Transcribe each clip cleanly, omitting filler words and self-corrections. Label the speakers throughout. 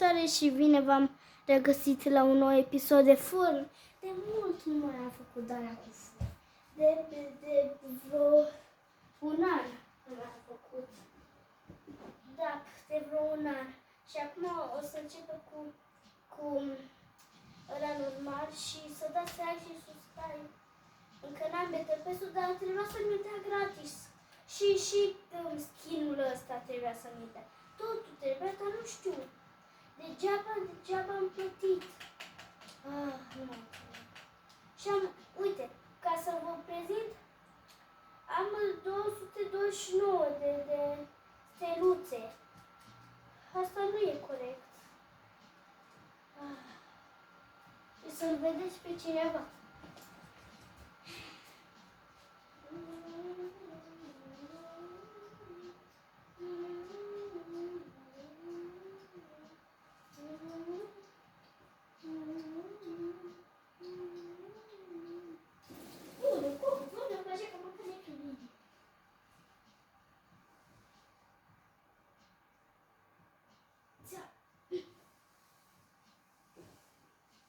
Speaker 1: salutare și bine v-am regăsit la un nou episod de furn. De mult nu mai am făcut darea cu furn. De vreo un an nu am făcut. Da, de vreo un an. Și acum o să începem cu ăla normal și să dați like și subscribe. Încă n-am Betterpesul, dar trebuia să-mi dea gratis. Și skin-ul ăsta trebuia să-mi dea. Totul trebuia, dar nu știu. Degeaba am plătit. Nu mai înțeleg. Și uite, ca să vă prezint, am 229 de steluțe. Asta nu e corect. Și să-l vedeți pe cineva.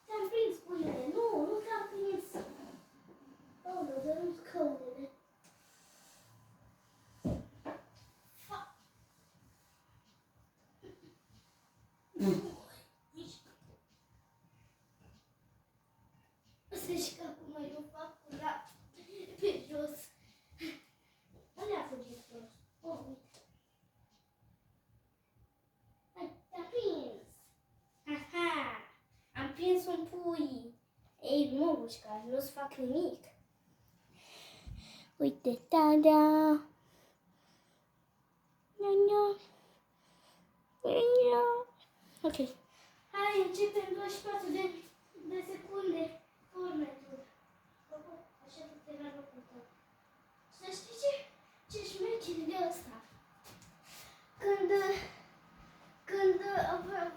Speaker 1: Te-am prins, pune-le. Nu te-am prins. Aoleu, dă-mi scăunele. Să-și că acum eu fac curat pe jos. Unde a fugit jos? Uite. Te-am prins. Aha! Am prins un pui. Ei, nu, Bușca, nu-ți fac nimic. Uite, ta-da! Ok. Hai, începem 24 de secunde. Formatul. Așa te la locul tău. Să știi ce șmecher de ăsta. Când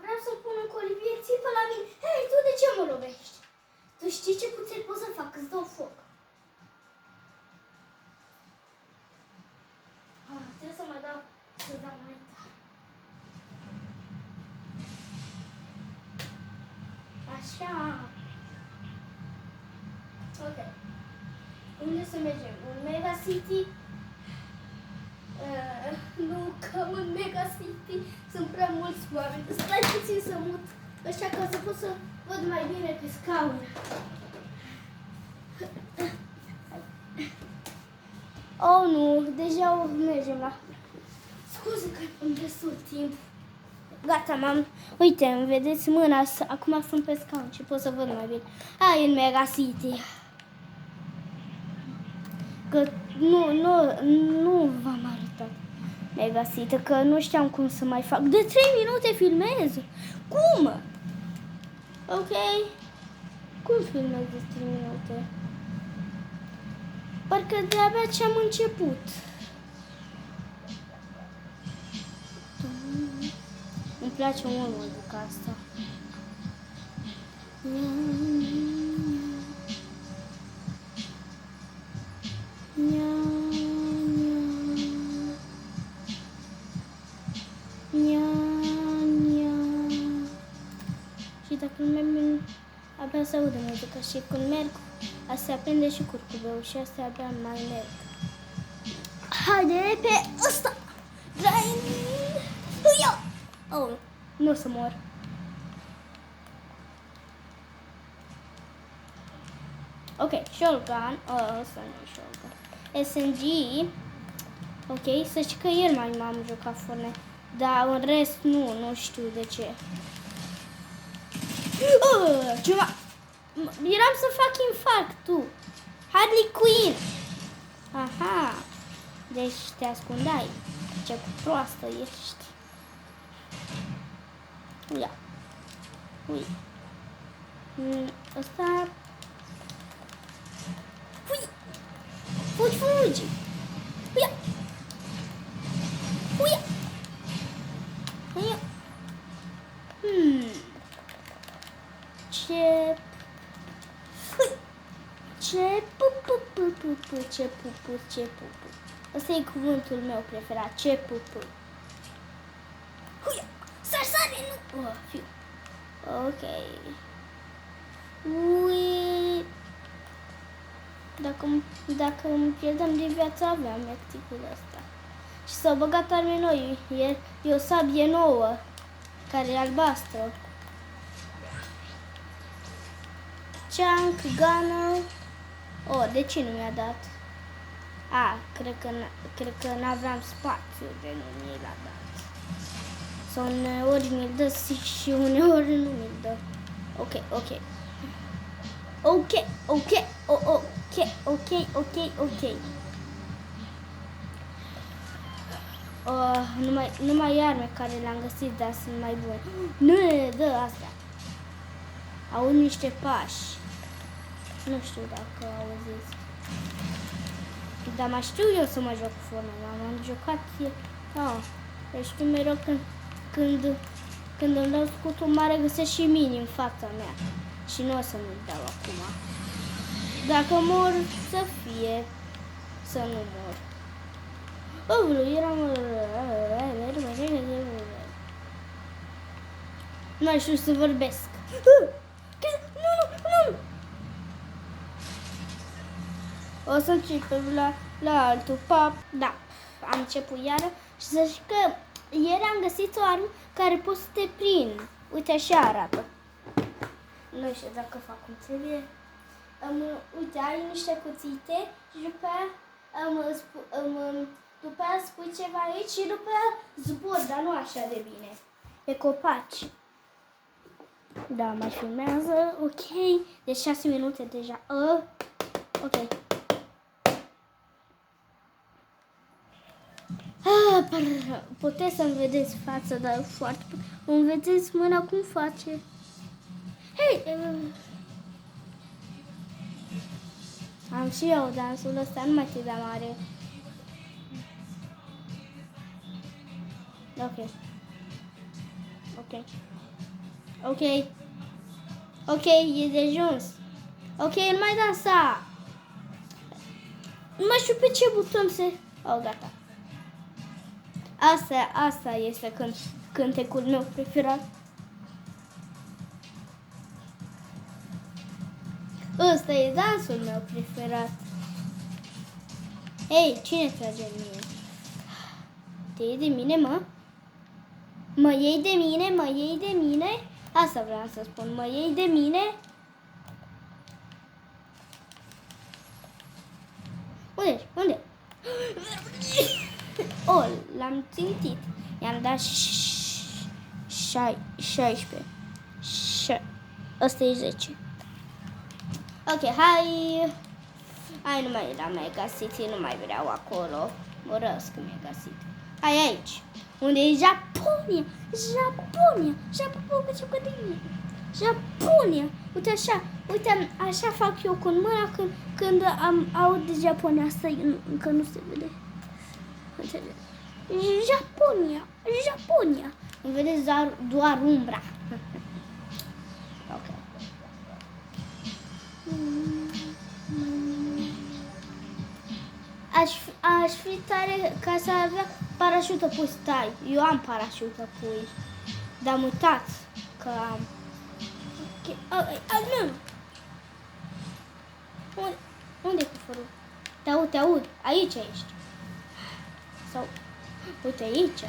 Speaker 1: vreau să pun în colivie, țipă la mine. Hei, tu de ce mă lovești? Tu știi ce puțin pot să fac? Îți dau foc. Trebuie să mai dau mai tare. Așa. Ok. Unde să mergem? În Mega City? Nu, că în Mega City sunt prea mulți oameni. Stai puțin să mut, așa ca să pot să văd mai bine pe scaun. Oh, nu, deja mergem la... Scuze că îmi destul timp. Gata, uite, îmi vedeți mâna, acum sunt pe scaun și pot să văd mai bine. Hai în Mega City. Că nu v-am arătat Mega City, că nu știam cum să mai fac. De 3 minute filmez? Cum? Ok. Cum filmez de 3 minute? Parcă de-abia ce-am început. Îmi place mult muzica asta. Și dacă merg, abia se aude muzica și când merg, se aprinde și curcubeul și astea abia mai merg. Haide pe ăsta! Oh, nu o să mor. Ok, shotgun. Ăsta nu e shotgun. SMG. Ok, să știi că ieri mai m-am jucat Fortnite. Dar în rest nu știu de ce. Ceva. Eram să fac infarct, tu. Harley Quinn. Aha. Deci te ascundai. Ce proastă ești. Ia. Ui. Ăsta. Fugi. Uia. Ce pupu. Ăsta e cuvântul meu preferat. Ce pupu. Huia. Sar, nu. Fiu. Ok. Ui. Dacă îmi pierdem de viață, aveam meticul ăsta. Și s-au băgat arme noi. E o sabie nouă, care e albastră. Chunk, gunner. Oh, de ce nu mi-a dat? Cred că n-aveam spațiu de nu mi l-a dat. Sau uneori mi-l dă și uneori nu mi-l dă. Ok. Numai arme care le-am găsit, dar sunt mai bune. Nu ne dă astea. Au niște pași. Nu știu dacă auziți. Dar mai știu eu să mă joc cu Fortnite. Am jucat. Deci știu mereu când îmi dau scutul mare, găsesc și mini în fața mea. Și nu o să mi-l dau acum. Dacă mor, să fie. Să nu mor. Nu știu să vorbesc. Nu. O să începem la altul. Da, am început iară și să zic că ieri am găsit o armă care poți să te prind. Uite, așa arată. Nu știu dacă fac cum trebuie. Uite, ai niște cuțite și după aia spui ceva aici și după aia zbor, dar nu așa de bine. E copaci. Da, mai filmează. Ok. Deci 6 minute deja. Ok. Puteți să-mi vedeți fața, dar foarte... Îmi vedeți mâna cum face. Hei! Am și eu dansul ăsta, nu mai te da mare. Ok, e de ajuns. Ok, nu mai dansa. Nu mai știu pe ce buton se... gata. Asta este cântecul meu preferat. Ăsta e dansul meu preferat. Hei, cine trage în mine? Te iei de mine, mă? Mă iei de mine? Asta vreau să spun, mă iei de mine? Unde? L-am țintit. I-am dat 16. Ăsta e 10. Ok, hai, nu mai la Mega City, nu mai vreau acolo. Urăsc Mega City. Hai aici. Unde e Japonia? Japonia. Uite așa fac eu cu mâna când aud de Japonia. Asta încă nu se vede. Japonia. Îmi vedeți doar umbra. Ok. Aș fi tare ca să avea parașută pui. Stai, eu am parașută pui. Dar am uitat că am. Ok. Nu. Unde e cufărul? Te aud. Aici ești. Sau, uite aici.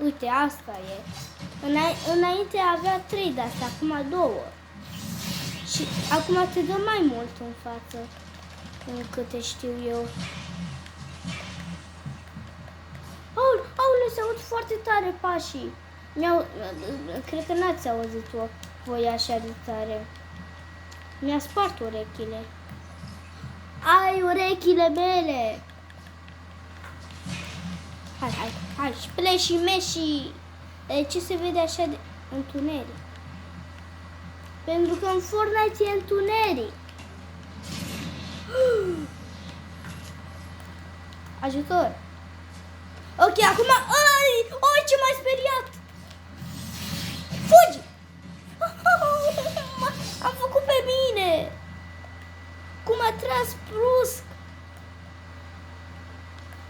Speaker 1: Uite, asta e. Înainte avea 3 de astea, acum 2. Și acum te dă mai mult în față, în câte știu eu. Se aud foarte tare pașii. Cred că n-ați auzit voi așa de tare. Mi-a spart urechile. Ai urechile mele! Hai, spleși meși! De ce se vede așa de întuneric? Pentru că în Fortnite e întuneric. Ajutor! Ok, acum... Oi, ce m-ai speriat! Fugi! Am făcut pe mine! Cum a tras brusc!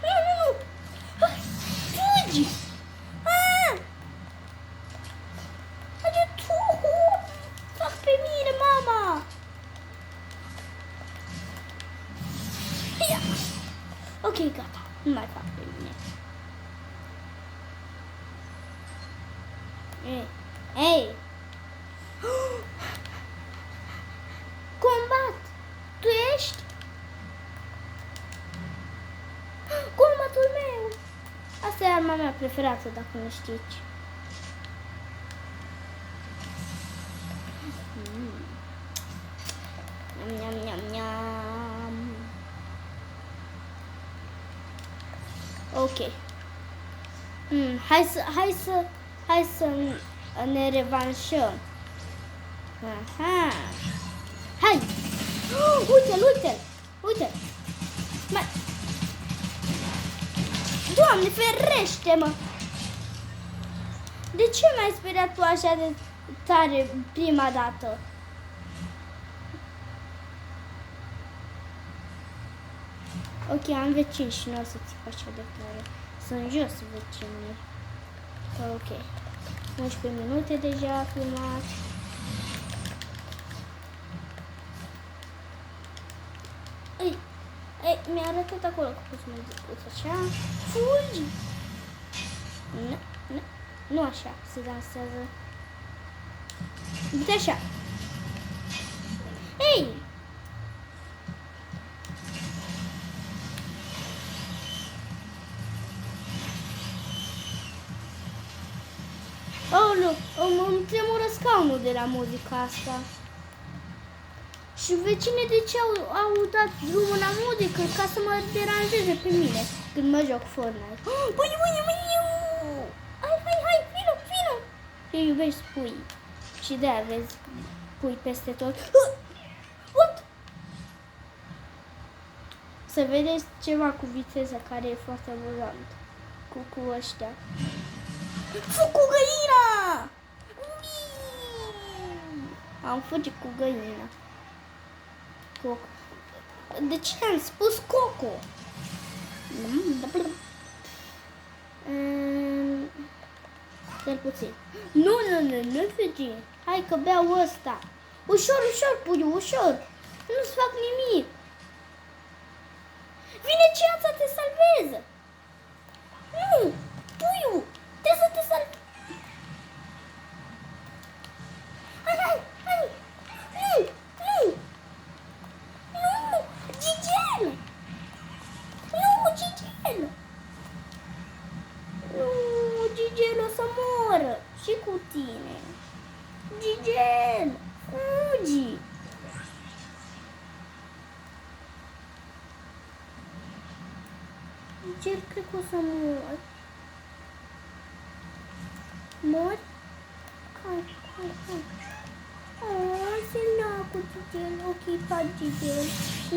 Speaker 1: Nu! Fugi! Ei! Combat! Tu ești? Combatul meu! Asta e arma mea preferată, dacă nu știți. Nham, nham, nham. Ok. Hai să ne revanșăm. Aha. Hai! Uite! Mai... Doamne, ferește-mă! De ce m-ai speriat tu așa de tare prima dată? Ok, am vecini și nu o să țip așa de tare. Sunt jos vecinii. Ok. 11 minute deja filmat. Ei, mi-a arătat acolo că poți să mă zic așa. Fugi! Nu așa se dansează. Uite așa. Ei! Aoleu, îmi tremură scaunul de la muzica asta. Și vecinii de ce au dat drumul la muzică? Ca să mă deranjeze pe mine când mă joc Fortnite. Hai, vino! Eu iubesc pui. Și de-aia vezi pui peste tot. What? Să vedeți ceva cu viteză care e foarte amuzant. Cu ăștia. Fug cu găina! Am fugit cu găina. De ce am spus Coco? Stai puțin. Nu fugi. Hai că beau ăsta. Ușor, puiu, ușor. Nu-ți fac nimic. Vine ceața, te salvează. Nu, puiu. Trebuie să te salvezi. Hai. Nu. Gigel. Gigel o să moră. Și cu tine. Gigel, fugi. Gigel, cred că o să mor. Mor? Hai. Se lua cu Gigel, ok, pa Gigel.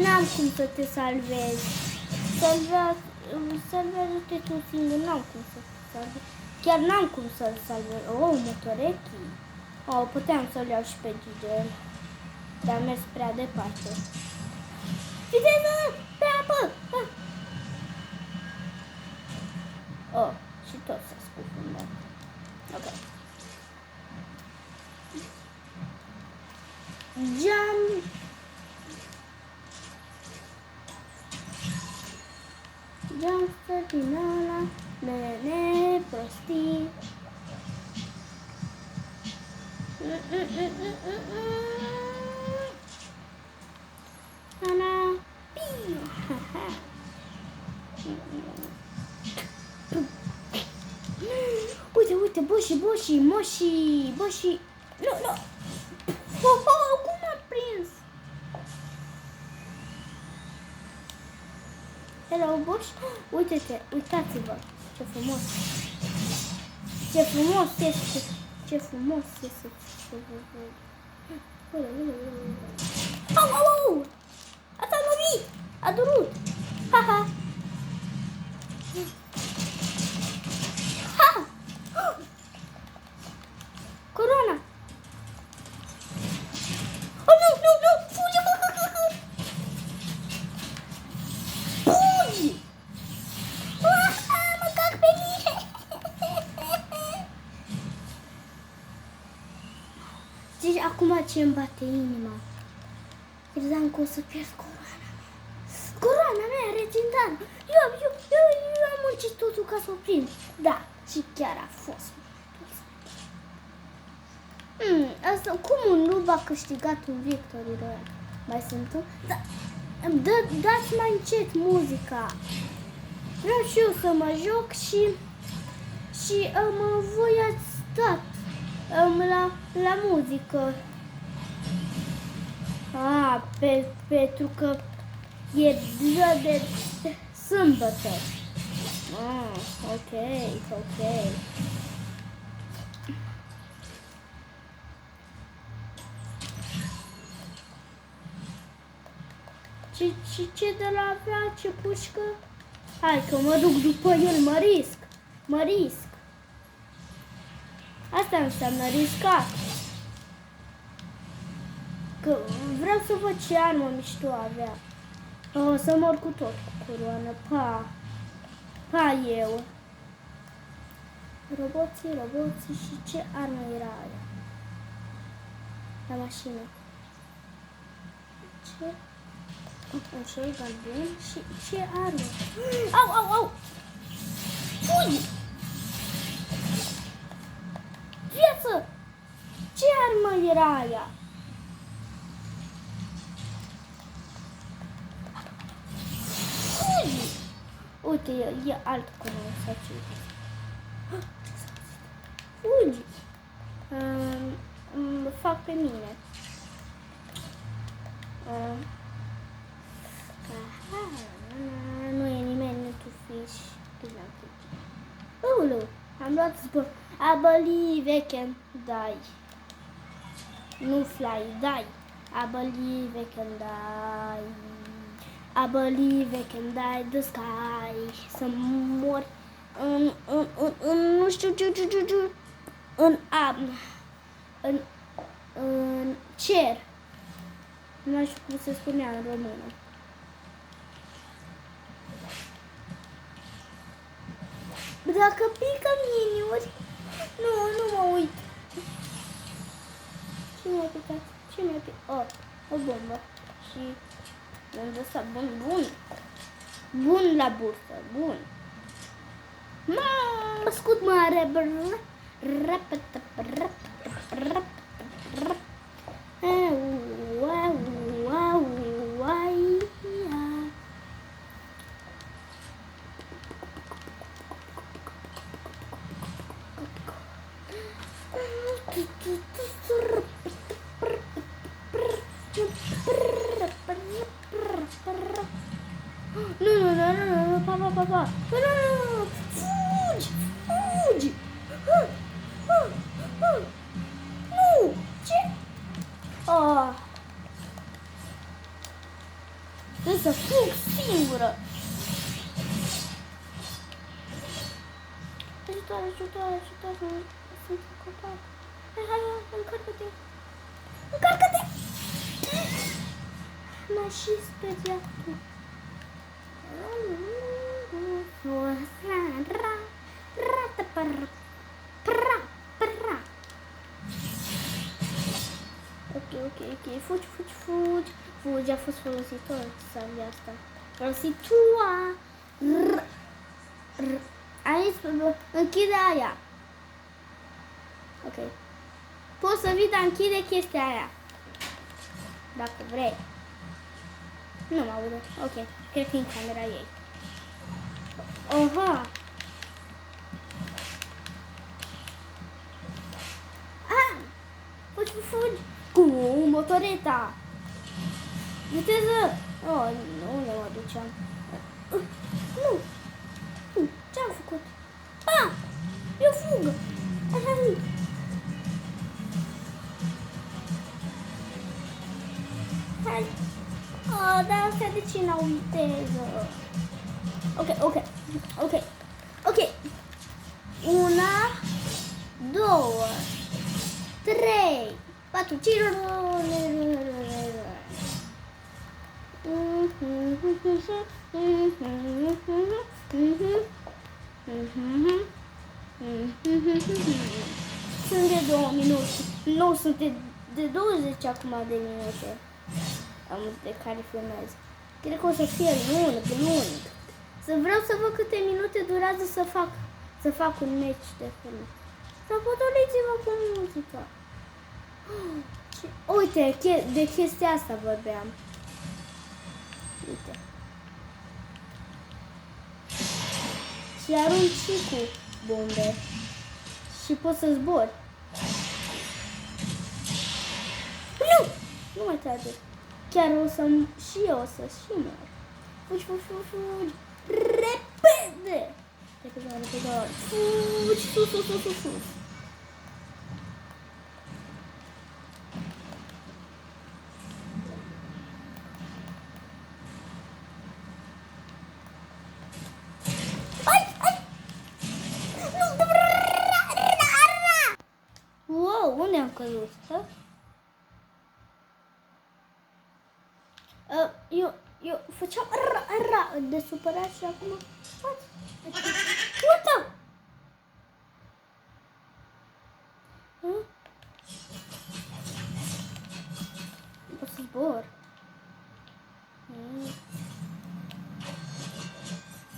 Speaker 1: N-am cum să te salvezi. Salvează-te tu singur, n-am cum să te salvezi. Chiar n-am cum să-l salvez. Motorechi. Puteam să-l iau și pe Gigel. Dar am mers prea departe. Viteză! Pe apă! Și tot s-a scufundat. Ok. Jump! Jumpster din ăla, prostii. Ana, piu! Uite, boșii, moșii. Nu. Cum m-a prins? Hello, boș. Uitați-vă. Ce frumos este. Ce frumos este. Au! Asta a lovit! A durut! Ha! Corona! Oh, nu! Fugi! Fugi! Mă cac pe mine! Deci acum ce îmi bate inima? Credeam că o să pierd coroana mea regintană. Eu am muncit totul ca să o prind. Da, și chiar a fost. Asta, cum un noob a câștigat un Victory Royale? Mai sunt un? Dați mai încet muzica. Vreau și eu să mă joc și voi ați stat la muzică. Pentru că e ziua de sâmbătă. Ok. Ce de la avea, ce pușcă? Hai că mă duc după el, mă risc. Asta înseamnă riscat. Că vreau să văd ce armă mișto avea. O să mor cu tot cu coroană. Pa eu. Roboții și ce armă era aia? La mașină. Ce? Un shotgun bun și ce armă? Au! Fugi! Viață! Ce armă era aia? Fugi! Uite, e alt comun sau ce? Fugi! Fac pe mine. Nu e nimeni, nu tu fiș. Am luat zbor. I believe I can die. Nu fly, die. I believe I can die. I believe I can die the sky. Să mor nu știu ce. În cer. Nu știu cum se spunea în română. Dacă pică miniuri, nu mă uit. Ce mi-a picat? O bombă. Și mi-am lăsat bun la bursă, bun. Scut mare. Nu, papa. Nu, fugi. Nu, ce? Trebuie să fug singură. Ajutoare, sunt copac. Hai, încarcă-te. M-a și speriat tu. Ok, fugi, a fost folositor sabia asta. Folositua. Aici, închide aia. Ok. Poți să vii, dar închide chestia aia. Dacă vrei. Nu mă audă. Ok. Cred că e în camera ei. Oha! Fugi! Cu motoreta! Viteză! Nu le mă duceam. Nu! Ce-am făcut? Eu fug! Hai! Dar astea de ce n-au viteză? Ok. 1, 2, 3, 4, 5. Sunt de 2 minute. Nu, sunt de 20 acum de minute. De care filmez. Cred că o să fie lung. Vreau să văd câte minute durează să fac un meci de film. Să potoliți-vă cu muzica. Uite, de chestia asta vorbeam. Uite. Și arunci cu bombe. Și poți să zbori. Nu! Nu mai trage. Chiar o să... Și eu o să și mor. Fugi, fugi, fugi, fugi. Repede! Repede, repede. Fugi, sus, sus, sus, sus, sus. Wow, unde am căzut? Eu făceam de supărat și acum... Uite! Pot să zbor.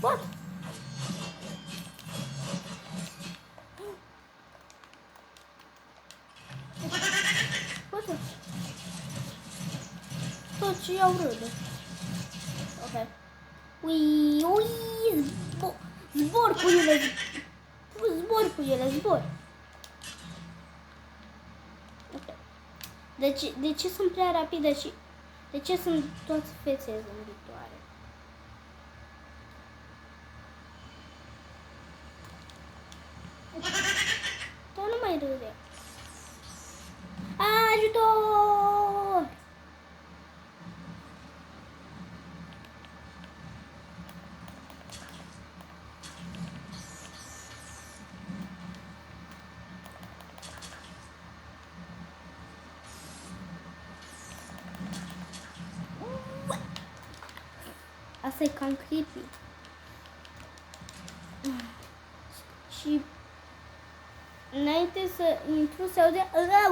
Speaker 1: What? Tot ce iau râde. Ok. Ui, zbor cu ele. Zbor cu ele, zbor. Ok. De ce sunt prea rapide și... De ce sunt toate fețe zâmbitoare? Dar nu mai râde. Ajutor! Asta e cam creepy. Și înainte să intru se aude dar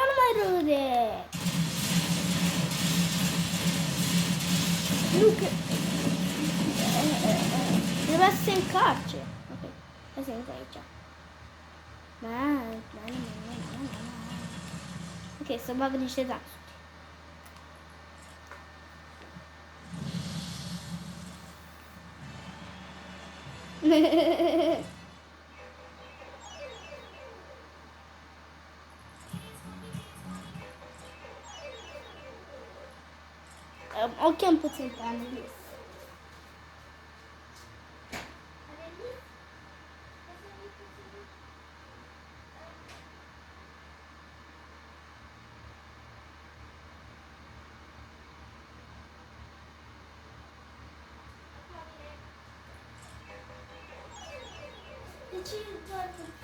Speaker 1: nu mai râde. Nu că trebuia să se încarce. Ok, hai să intru aici. Ok, să bag niște dansuri. O chem puțin pe Annelies.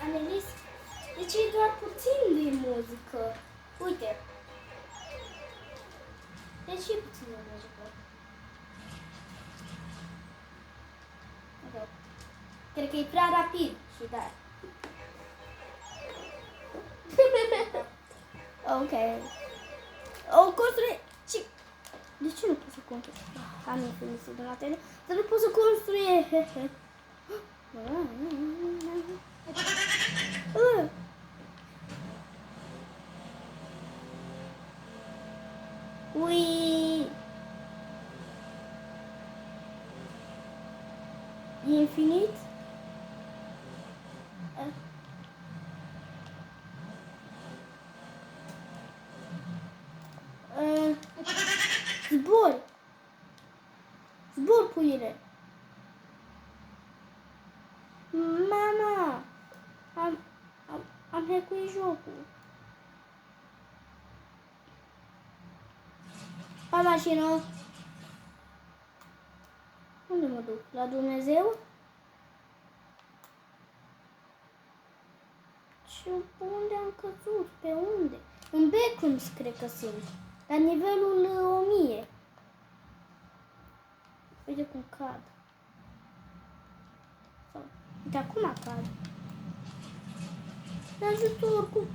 Speaker 1: Annelies, de ce e doar puțin de muzică? Uite. De ce e puțin de muzică? Okay. Cred că e prea rapid și da. Ok. O construie... De ce nu pot să construie? Am infinit de la tele. Dar nu pot să construie. Ui! E infinit? Zbor! Zbor, puiule! Mama! Am hackuit jocul. Pa mașină! Unde mă duc? La Dumnezeu? Și unde am căzut? Pe unde? În Backrooms cred că sunt. La nivelul 1000. Uite cum cad. Uite acum cad. Ajutor cu